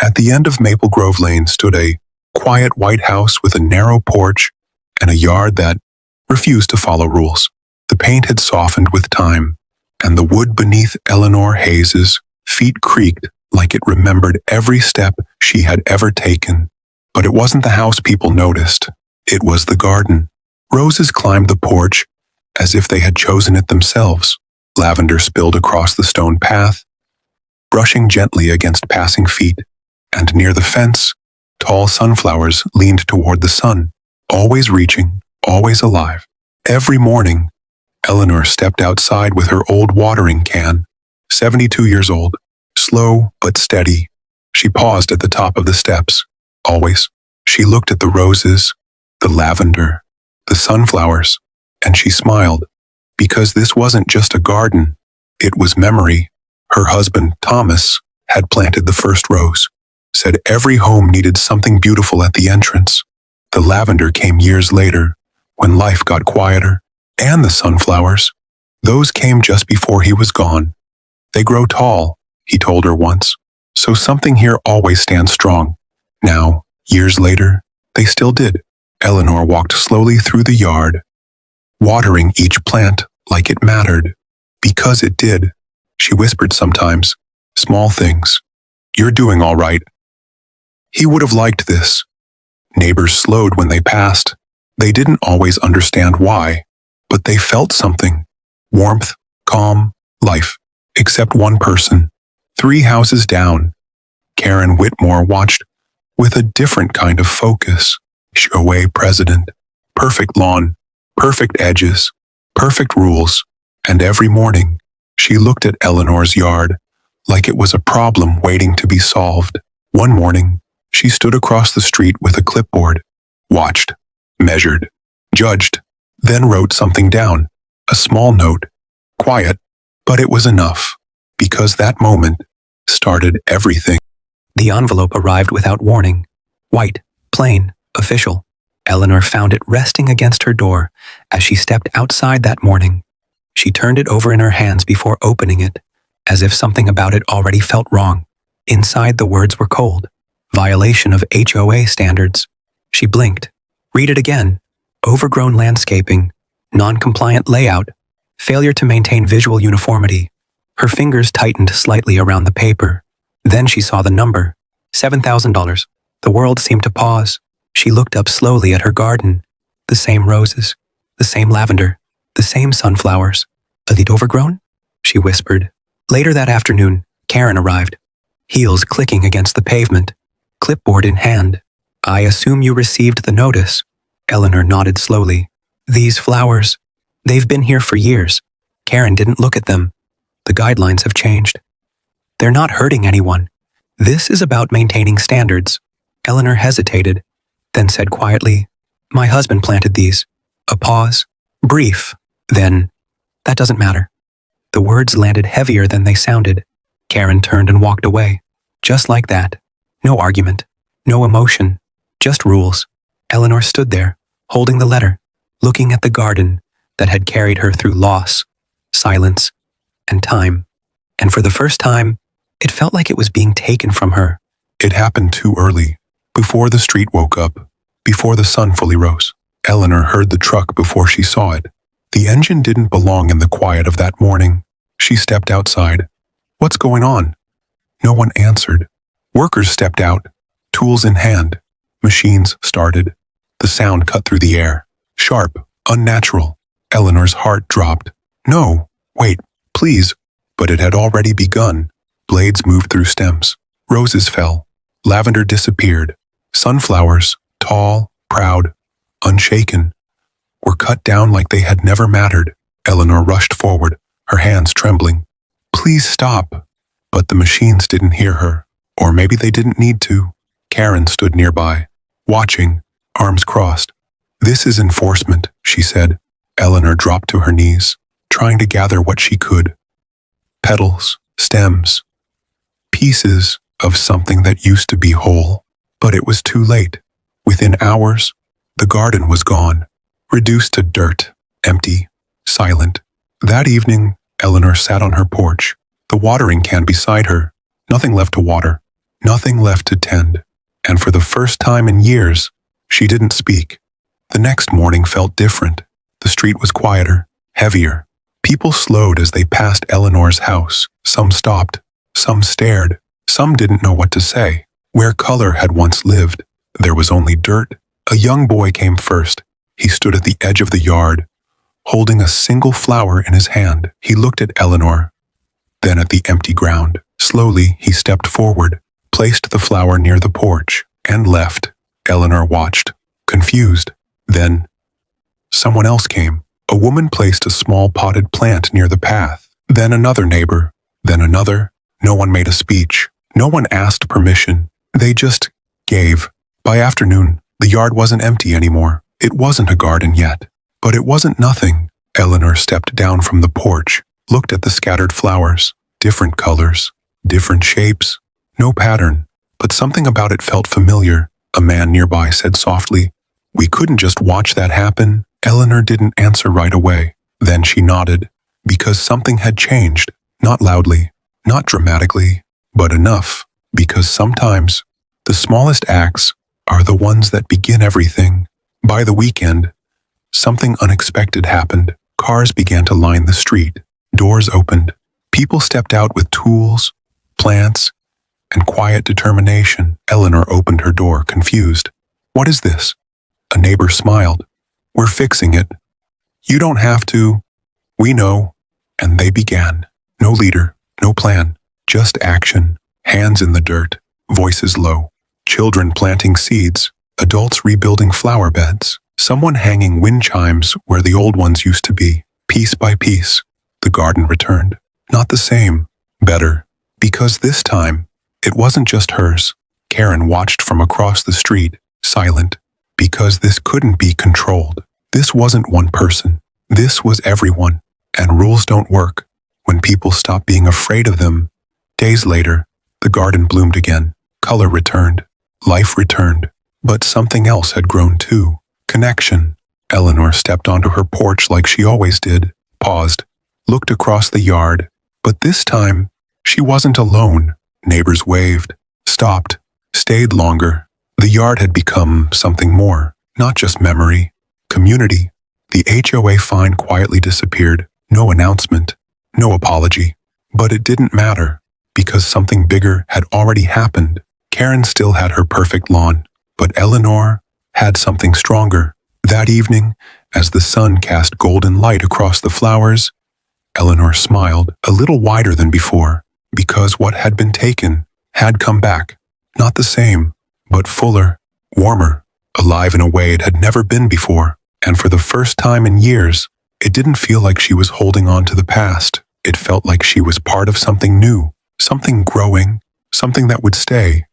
At the end of Maple Grove Lane stood a quiet white house with a narrow porch and a yard that refused to follow rules. The paint had softened with time, and the wood beneath Eleanor Hayes's feet creaked like it remembered every step she had ever taken. But it wasn't the house people noticed. It was the garden. Roses climbed the porch as if they had chosen it themselves. Lavender spilled across the stone path, brushing gently against passing feet, and near the fence, tall sunflowers leaned toward the sun, always reaching, always alive. Every morning, Eleanor stepped outside with her old watering can, 72 years old, slow but steady. She paused at the top of the steps. Always, she looked at the roses, the lavender, the sunflowers, and she smiled, because this wasn't just a garden, it was memory. Her husband, Thomas, had planted the first rose, said every home needed something beautiful at the entrance. The lavender came years later, when life got quieter, and the sunflowers. Those came just before he was gone. They grow tall, he told her once, so something here always stands strong. Now, years later, they still did. Eleanor walked slowly through the yard, watering each plant like it mattered, because it did. She whispered sometimes, small things. "You're doing all right." He would have liked this. Neighbors slowed when they passed. They didn't always understand why, but they felt something. Warmth, calm, life. Except one person. 3 houses down. Karen Whitmore watched with a different kind of focus. HOA president. Perfect lawn, perfect edges, perfect rules. And every morning, she looked at Eleanor's yard like it was a problem waiting to be solved. One morning, she stood across the street with a clipboard, watched, measured, judged, then wrote something down, a small note, quiet, but it was enough, because that moment started everything. The envelope arrived without warning, white, plain, official. Eleanor found it resting against her door as she stepped outside that morning. She turned it over in her hands before opening it, as if something about it already felt wrong. Inside, the words were cold. Violation of HOA standards. She blinked. Read it again. Overgrown landscaping. Non-compliant layout. Failure to maintain visual uniformity. Her fingers tightened slightly around the paper. Then she saw the number. $7,000. The world seemed to pause. She looked up slowly at her garden. The same roses. The same lavender. The same sunflowers. Are they overgrown? She whispered. Later that afternoon, Karen arrived. Heels clicking against the pavement. Clipboard in hand. "I assume you received the notice." Eleanor nodded slowly. "These flowers, they've been here for years." Karen didn't look at them. "The guidelines have changed. They're not hurting anyone. This is about maintaining standards." Eleanor hesitated, then said quietly, "My husband planted these." A pause. Brief. Then, "That doesn't matter." The words landed heavier than they sounded. Karen turned and walked away. Just like that. No argument. No emotion. Just rules. Eleanor stood there, holding the letter, looking at the garden that had carried her through loss, silence, and time. And for the first time, it felt like it was being taken from her. It happened too early, before the street woke up, before the sun fully rose. Eleanor heard the truck before she saw it. The engine didn't belong in the quiet of that morning. She stepped outside. "What's going on?" No one answered. Workers stepped out, tools in hand. Machines started. The sound cut through the air. Sharp, unnatural. Eleanor's heart dropped. "No, wait, please." But it had already begun. Blades moved through stems. Roses fell. Lavender disappeared. Sunflowers, tall, proud, unshaken, were cut down like they had never mattered. Eleanor rushed forward, her hands trembling. "Please stop." But the machines didn't hear her. Or maybe they didn't need to. Karen stood nearby, watching, arms crossed. "This is enforcement," she said. Eleanor dropped to her knees, trying to gather what she could. Petals, stems, pieces of something that used to be whole. But it was too late. Within hours, the garden was gone, reduced to dirt, empty, silent. That evening, Eleanor sat on her porch, the watering can beside her, nothing left to water. nothing left to tend, and for the first time in years, she didn't speak. The next morning felt different. The street was quieter, heavier. People slowed as they passed Eleanor's house. Some stopped, some stared, some didn't know what to say. Where color had once lived, there was only dirt. A young boy came first. He stood at the edge of the yard, holding a single flower in his hand. He looked at Eleanor, then at the empty ground. Slowly, he stepped forward, placed the flower near the porch, and left. Eleanor watched, confused. Then, someone else came. A woman placed a small potted plant near the path. Then another neighbor. Then another. No one made a speech. No one asked permission. They just gave. By afternoon, the yard wasn't empty anymore. It wasn't a garden yet. But it wasn't nothing. Eleanor stepped down from the porch, looked at the scattered flowers. Different colors, different shapes, no pattern. But something about it felt familiar. A man nearby said softly, "We couldn't just watch that happen." Eleanor didn't answer right away. Then she nodded, because something had changed. Not loudly, not dramatically, but enough. Because sometimes, the smallest acts are the ones that begin everything. By the weekend, something unexpected happened. Cars began to line the street. Doors opened. People stepped out with tools, plants, and quiet determination. Eleanor opened her door, confused. "What is this?" A neighbor smiled. "We're fixing it. You don't have to. We know." And they began. No leader, no plan, just action. Hands in the dirt, voices low. Children planting seeds, adults rebuilding flower beds. Someone hanging wind chimes where the old ones used to be. Piece by piece, the garden returned. Not the same, better. Because this time, it wasn't just hers. Karen watched from across the street, silent. Because this couldn't be controlled. This wasn't one person. This was everyone. And rules don't work when people stop being afraid of them. Days later, the garden bloomed again. Color returned. Life returned. But something else had grown too. Connection. Eleanor stepped onto her porch like she always did, paused, looked across the yard. But this time, she wasn't alone. Neighbors waved, stopped, stayed longer. The yard had become something more, not just memory, community. The HOA fine quietly disappeared. No announcement, no apology. But it didn't matter, because something bigger had already happened. Karen still had her perfect lawn, but Eleanor had something stronger. That evening, as the sun cast golden light across the flowers, Eleanor smiled, a little wider than before, because what had been taken had come back. Not the same, but fuller, warmer, alive in a way it had never been before. And for the first time in years, it didn't feel like she was holding on to the past. It felt like she was part of something new, something growing, something that would stay.